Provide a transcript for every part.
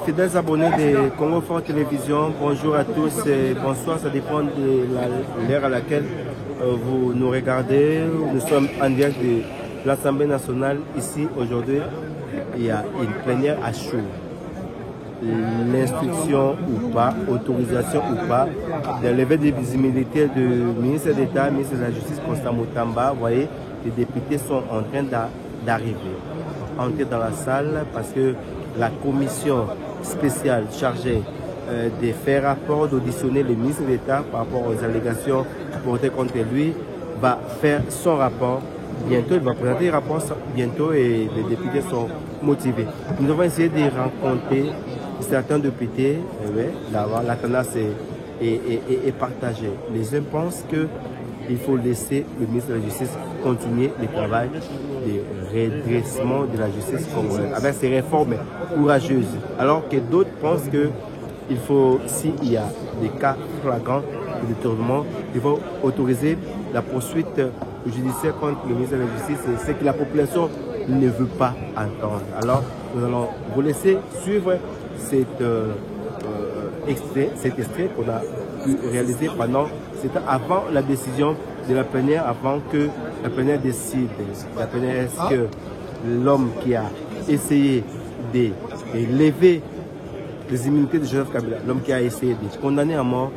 Fidèles abonnés de Congo Fort Télévision, bonjour à tous et bonsoir, ça dépend de l'heure à laquelle vous nous regardez. Nous sommes en direct de l'Assemblée nationale. Ici, aujourd'hui, il y a une plénière à chaud. L'instruction ou pas, autorisation ou pas, de lever des visibilités du ministre d'État, ministre de la Justice, Constant Moutamba. Vous voyez, les députés sont en train d'arriver, entrer dans la salle parce que la commission spéciale chargée de faire rapport, d'auditionner le ministre d'État par rapport aux allégations portées contre lui, va faire son rapport. Bientôt, il va présenter le rapport bientôt et les députés sont motivés. Nous avons essayé de rencontrer certains députés. La tendance est partagée. Les uns pensent qu'il faut laisser le ministre de la Justice continuer le travail de redressement de la justice congolaise avec ces réformes courageuses. Alors que d'autres pensent qu'il faut, s'il y a des cas flagrants de détournement, il faut autoriser la poursuite judiciaire contre le ministre de la Justice. C'est ce que la population ne veut pas entendre. Alors, nous allons vous laisser suivre cet extrait qu'on a pu réaliser avant la décision de la plénière, avant que la plénière décide. La plénière, est-ce que l'homme qui a essayé de lever les immunités de Joseph Kabila, l'homme qui a essayé de condamner à mort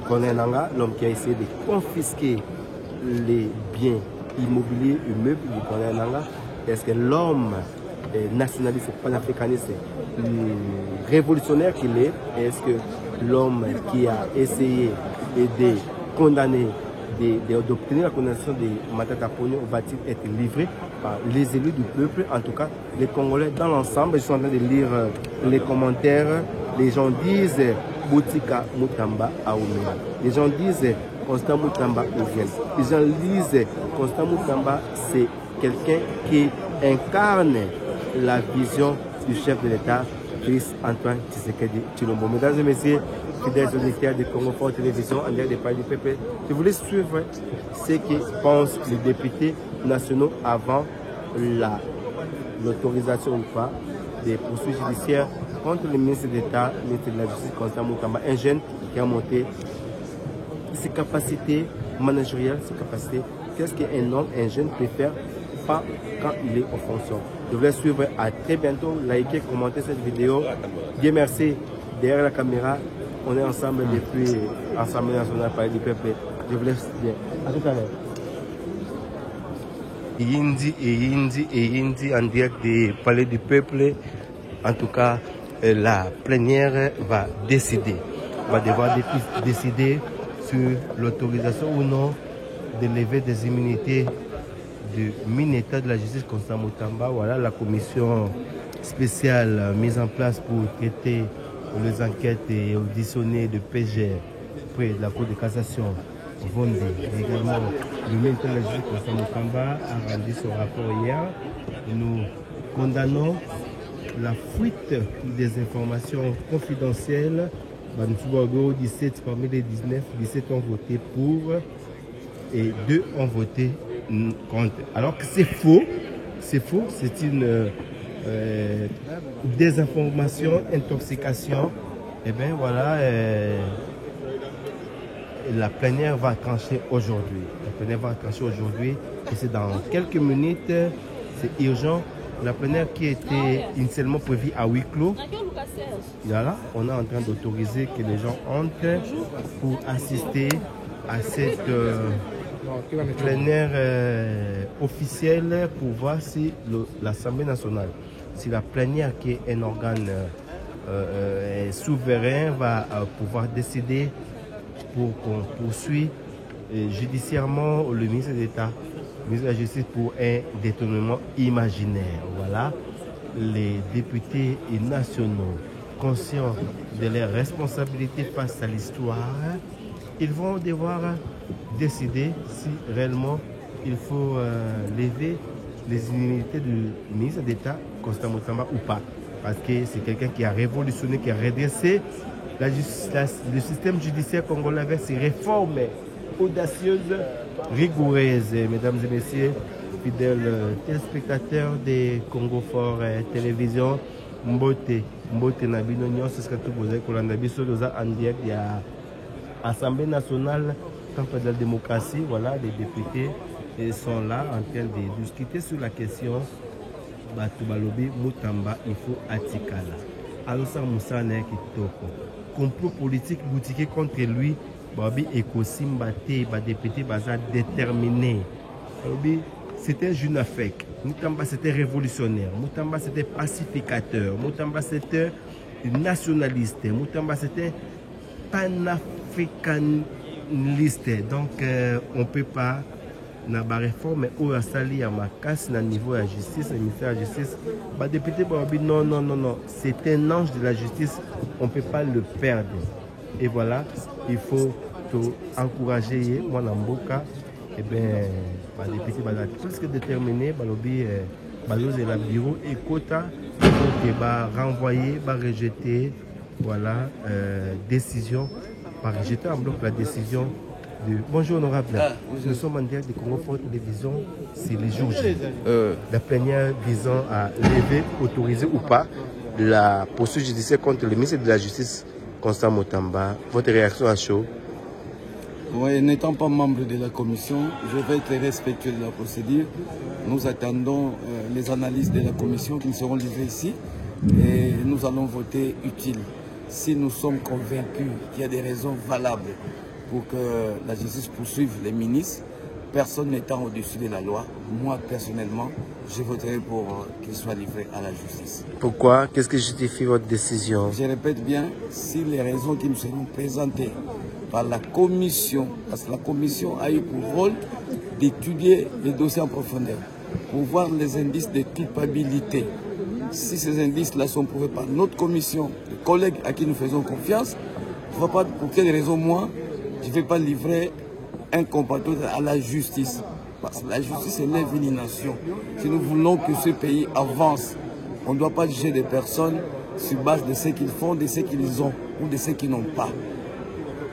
Nanga, l'homme qui a essayé de confisquer les biens immobiliers et meubles du Nanga, est-ce que l'homme nationaliste, panafricaniste, révolutionnaire qu'il est, est-ce que l'homme qui a essayé de condamner, d'obtenir la condamnation de Matata Ponyo va-t-il être livré par les élus du peuple? En tout cas, les Congolais dans l'ensemble, je suis en train de lire les commentaires. Les gens disent Boutika Moutamba Aoumea. Les gens disent Constant Moutamba Ougel. Les gens disent Constant Moutamba, c'est quelqu'un qui incarne la vision du chef de l'État, Félix Antoine Tshisekedi Tshilombo. Mesdames et messieurs, fidèles auditeurs de Congo Fort Télévision, en direct des Palais du PP, je voulais suivre ce que pensent les députés nationaux avant l'autorisation ou pas des poursuites judiciaires contre le ministre d'État, le ministre de la Justice, Constant Moutamba, un jeune qui a monté ses capacités managériales, ses capacités. Qu'est-ce qu'un homme, un jeune peut faire pas quand il est en fonction? Je voulais suivre. À très bientôt. Likez, commentez cette vidéo. Bien merci. Derrière la caméra, on est ensemble depuis l'Assemblée nationale Palais du Peuple. Je vous laisse bien. À tout à l'heure. Yindi en direct du Palais du Peuple. En tout cas, la plénière va décider. Va devoir décider sur l'autorisation ou non de lever des immunités du ministre de la Justice, Constant Moutamba. Voilà la commission spéciale mise en place pour traiter les enquêtes et auditionner de PGR près de la Cour de cassation. Vendée. Également, le ministre de la Justice, Constant Moutamba, a rendu son rapport hier. Nous condamnons la fuite des informations confidentielles. 17 parmi les 19, 17 ont voté pour et 2 ont voté contre. Alors que c'est faux, c'est une désinformation, intoxication. Et bien voilà, la plénière va trancher aujourd'hui. La plénière va trancher aujourd'hui et c'est dans quelques minutes, c'est urgent. La plénière qui était initialement prévue à huis clos, voilà, on est en train d'autoriser que les gens entrent pour assister à cette plénière officielle pour voir si l'Assemblée nationale, si la plénière qui est un organe souverain va pouvoir décider pour qu'on poursuive judiciairement le ministre d'État, le ministre de la Justice pour un détournement imaginaire. Voilà, les députés nationaux conscients de leurs responsabilités face à l'histoire, ils vont devoir décider si réellement il faut lever les immunités du ministre d'État, Constant Moutamba, ou pas. Parce que c'est quelqu'un qui a révolutionné, qui a redressé le système judiciaire congolais avec ses réformes audacieuses, rigoureuses. Mesdames et messieurs, fidèles téléspectateurs des Congo Fort Télévision, Mbote na bino nyonso ce que tu posez kolanda biso doza en direct ya Assemblée nationale contre la démocratie. Voilà, les députés sont là en train de discuter sur la question Batu Balobi Mutamba il faut atikala. Alosa Moussa na kitoko. Complot politique boutiqué contre lui. Babi Ekosimba te ba député baza déterminé. Babi c'était un jeune Afrique. Mutamba c'était révolutionnaire. Mutamba c'était pacificateur. Mutamba c'était nationaliste. Mutamba c'était panafricaniste. Donc on ne peut pas na ba réforme ou asali à ma casse na niveau de la justice, le ministère de la justice. Ba député Babi non, c'est un ange de la justice. On ne peut pas le perdre. Et voilà, il faut encourager moi Namboka. Et bien, les députés sont plus que déterminés, et la bureau et quota, renvoyer, rejeter, voilà, décision, rejeter en bloc la décision de... Bonjour honorable, nous sommes en direct de Congo Fort Télévision, c'est les jours J. La plénière visant à lever, autoriser ou pas la poursuite judiciaire contre le ministre de la Justice, Constant Mutamba. Votre réaction à chaud? Oui, n'étant pas membre de la commission, je vais être respectueux de la procédure. Nous attendons les analyses de la commission qui seront livrées ici et nous allons voter utile. Si nous sommes convaincus qu'il y a des raisons valables pour que la justice poursuive les ministres, personne n'étant au-dessus de la loi, moi personnellement, je voterai pour qu'il soit livré à la justice. Pourquoi? Qu'est-ce qui justifie votre décision? Je répète bien, si les raisons qui nous seront présentées par la commission, parce que la commission a eu pour rôle d'étudier les dossiers en profondeur, pour voir les indices de culpabilité. Si ces indices-là sont prouvés par notre commission, les collègues à qui nous faisons confiance, je ne vois pas pour quelle raison moi, je ne vais pas livrer un compatriote à la justice. Parce que la justice élève une nation. Si nous voulons que ce pays avance, on ne doit pas juger des personnes sur base de ce qu'ils font, de ce qu'ils ont ou de ce qu'ils n'ont pas.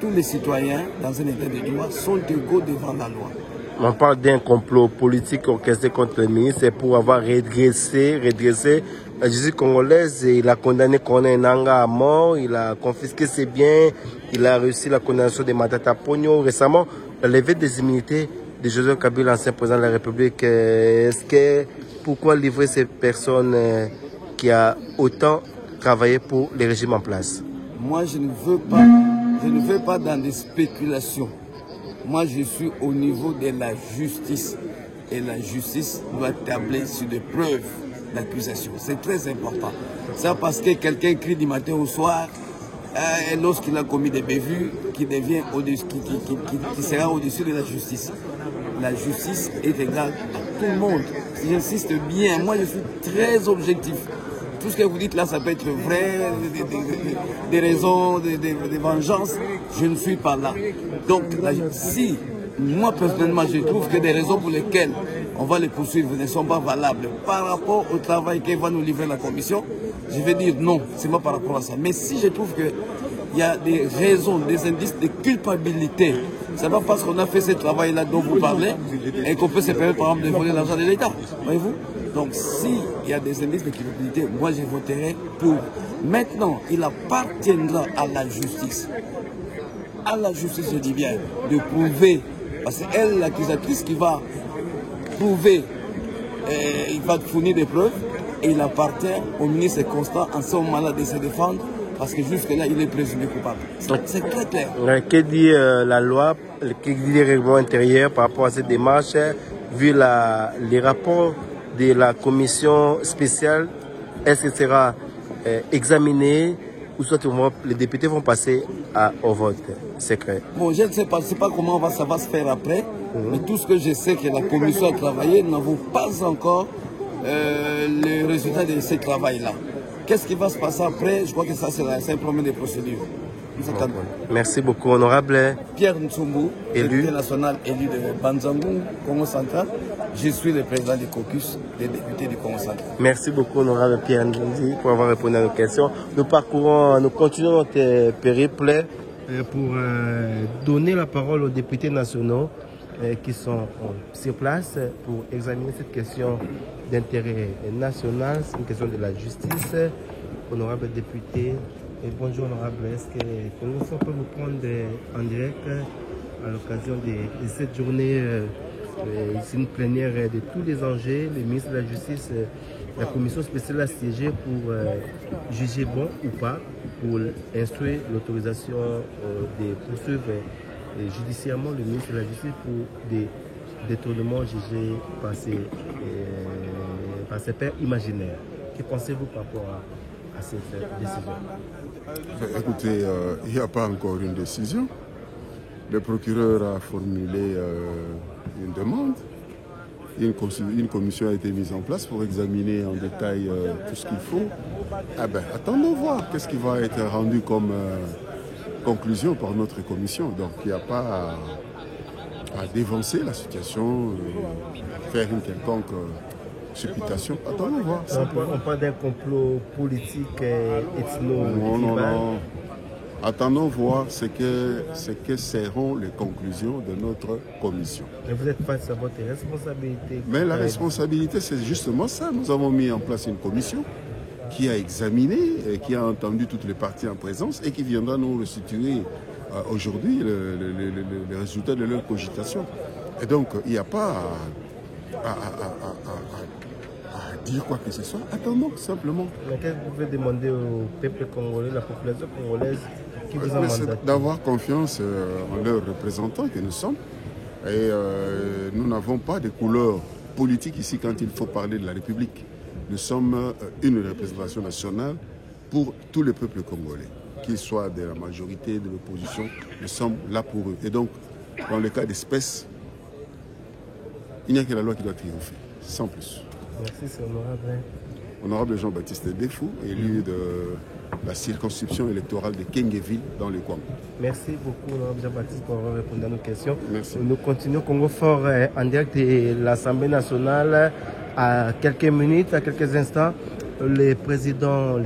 Tous les citoyens dans un état de droit sont égaux devant la loi. On parle d'un complot politique orchestré contre le ministre, c'est pour avoir redressé la justice congolaise. Il a condamné Corneille Nangaa à mort, il a confisqué ses biens, il a réussi la condamnation de Matata Pogno. Récemment, la levée des immunités de Joseph Kabila, ancien président de la République. Pourquoi livrer ces personnes qui ont autant travaillé pour les régimes en place? Moi, je ne veux pas dans des spéculations. Moi, je suis au niveau de la justice. Et la justice doit tabler sur des preuves d'accusation. C'est très important. Ça parce que quelqu'un crie du matin au soir, et lorsqu'il a commis des bévues, qui sera au-dessus de la justice. La justice est égale à tout le monde. J'insiste bien, moi je suis très objectif. Tout ce que vous dites là, ça peut être vrai, des raisons, des vengeances. Je ne suis pas là. Donc, si moi personnellement, je trouve que des raisons pour lesquelles on va les poursuivre ne sont pas valables par rapport au travail que va nous livrer la commission, je vais dire non, c'est pas par rapport à ça. Mais si je trouve qu'il y a des raisons, des indices de culpabilité, c'est pas parce qu'on a fait ce travail-là dont vous parlez et qu'on peut se permettre par exemple de voler l'argent de l'État. Voyez-vous? Donc s'il y a des indices de culpabilité, moi je voterai pour. Maintenant, il appartiendra à la justice. À la justice, je dis bien, de prouver, parce que elle, l'accusatrice qui va prouver, il va fournir des preuves, et il appartient au ministre Constant en ce moment-là de se défendre, parce que jusque-là, il est présumé coupable. C'est très clair. Que dit la loi, que dit les règlements intérieurs par rapport à cette démarche, vu les rapports de la commission spéciale, est-ce que sera examiné ou soit les députés vont passer au vote secret? Bon, je ne sais pas comment ça va se faire après, mais tout ce que je sais que la commission a travaillé, nous n'avons pas encore le résultat de ce travail-là. Qu'est-ce qui va se passer après? Je crois que ça, c'est un problème de procédure. Merci beaucoup, honorable. Pierre Ntsumbu, député national élu de Banzangou, Congo Central. Je suis le président du caucus des députés du Congo Central. Merci beaucoup, honorable Pierre Ntsumbu, pour avoir répondu à nos questions. Nous continuons notre périple pour donner la parole aux députés nationaux qui sont sur place pour examiner cette question d'intérêt national. C'est une question de la justice. honorable député. Et bonjour honorable, est-ce que Congo Fort peut vous prendre en direct à l'occasion de cette journée, c'est une plénière de tous les enjeux, le ministre de la Justice, la commission spéciale a siégé pour juger bon ou pas, pour instruire l'autorisation de poursuivre judiciairement le ministre de la Justice pour des détournements jugés par ses pairs imaginaires. Que pensez-vous par rapport à cette décision? Écoutez, il n'y a pas encore une décision. Le procureur a formulé une demande. Une commission a été mise en place pour examiner en détail tout ce qu'il faut. Ah ben, attendons voir qu'est-ce qui va être rendu comme conclusion par notre commission. Donc il n'y a pas à dévancer la situation, faire une quelconque supputation. Attendons voir. On parle d'un complot politique ethno. Non. Attendons voir ce que seront les conclusions de notre commission. Mais vous êtes face à votre responsabilité. Mais la responsabilité, c'est justement ça. Nous avons mis en place une commission qui a examiné, et qui a entendu toutes les parties en présence et qui viendra nous restituer aujourd'hui les résultats de leur cogitation. Et donc, il n'y a pas à dire quoi que ce soit. Attendons simplement. Mais qu'est-ce que vous pouvez demander au peuple congolais, la population congolaise qui vous a mandaté? D'avoir confiance en leurs représentants que nous sommes. Et nous n'avons pas de couleur politique ici quand il faut parler de la République. Nous sommes une représentation nationale pour tous les peuples congolais, qu'ils soient de la majorité, de l'opposition. Nous sommes là pour eux. Et donc, dans le cas d'espèce, il n'y a que la loi qui doit triompher, sans plus. Merci, c'est honorable. Honorable Jean-Baptiste Defou, élu de la circonscription électorale de Kengeville dans le Congo. Merci beaucoup, honorable Jean-Baptiste, pour avoir répondu à nos questions. Merci. Nous continuons Congo Fort en direct de l'Assemblée nationale. À quelques minutes, à quelques instants, le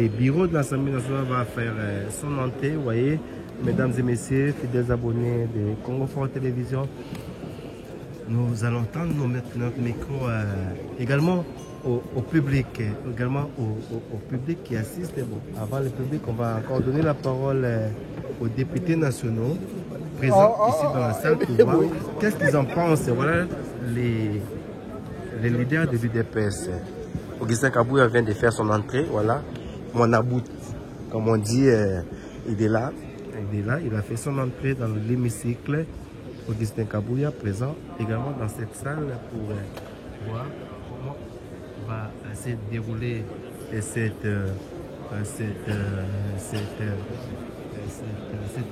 bureau de l'Assemblée nationale va faire son entrée. Vous voyez, mesdames et messieurs, fidèles abonnés de Congo Fort Télévision, nous allons tendre notre micro également au public, au public qui assiste. Bon, avant le public, on va encore donner la parole aux députés nationaux présents ici dans la salle pour voir qu'est-ce qu'ils en pensent. Voilà les leaders de l'UDPS. Augustin Kabouya vient de faire son entrée, voilà. Mon about, comme on dit, il est là. Il a fait son entrée dans l'hémicycle. Augustin Kabouya présent également dans cette salle pour voir comment va se dérouler cette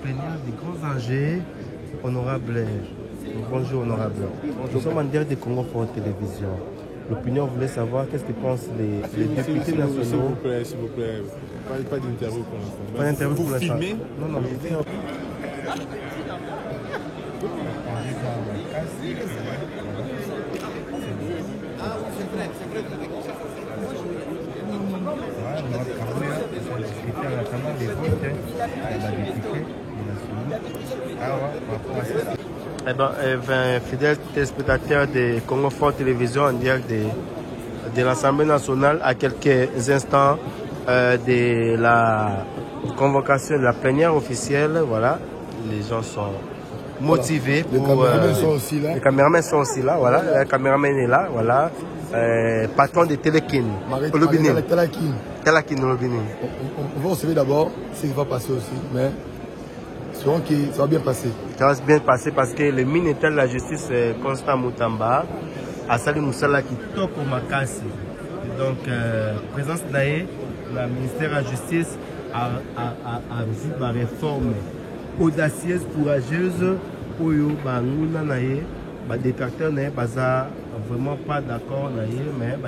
plénière des grands enjeux. Honorable, bonjour honorable. Nous sommes en direct de Congo Fort Télévision. L'opinion voulait savoir qu'est-ce que pensent les députés nationaux. S'il vous plaît. Pas d'interview pour l'instant. Pas d'interview pour l'instant. Filmer? Non. Eh bien, fidèles téléspectateurs de Congo Fort Télévision en direct de l'Assemblée nationale, à quelques instants de la convocation de la plénière officielle. Voilà, les gens sont motivés. Voilà. Les caméramans sont aussi là. Voilà, le caméraman est là. Voilà, patron de Télékin. Télékin. On va observer d'abord ce qui va passer aussi, mais sûrement que ça va bien passer. Ça va bien passer parce que le ministère de la Justice, Constant Moutamba, a sali Moussala qui top au Makassi. Donc, présence d'ailleurs, le ministère de la Justice a vu la réforme audacieuse, courageuse, pour les détracteurs n'ont vraiment pas d'accord, mais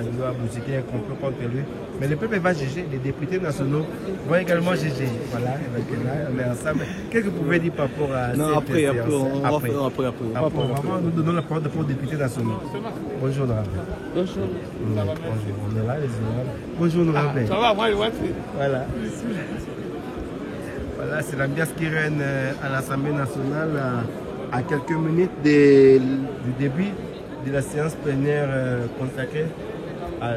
ils doivent bousiller un complot contre lui. Mais le peuple va juger, les députés nationaux vont également juger. Voilà, on est ensemble. Qu'est-ce que vous pouvez dire par rapport à cette séance? Après. Nous donnons la parole aux députés nationaux. Bonjour, honorable. Bonjour. On est là, les honorables. Bonjour, honorable. Ça va, moi, Voilà. Voilà, c'est l'ambiance qui règne à l'Assemblée nationale à quelques minutes du début de la séance plénière consacrée à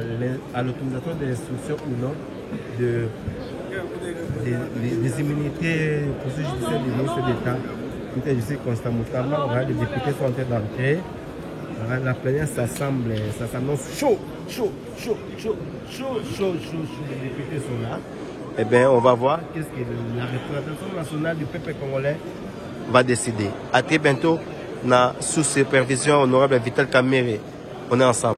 l'autorisation de l'instruction ou non de des immunités pour ce judiciaire du ministre d'État, ministre de la Justice Constant Moutamba, les députés sont en train d'entrer. La plénière s'assemble, ça s'annonce chaud. Les députés sont là. Eh bien, on va voir qu'est-ce que la représentation nationale du peuple congolais va décider. À très bientôt, sous supervision honorable Vital Kamerhe. On est ensemble.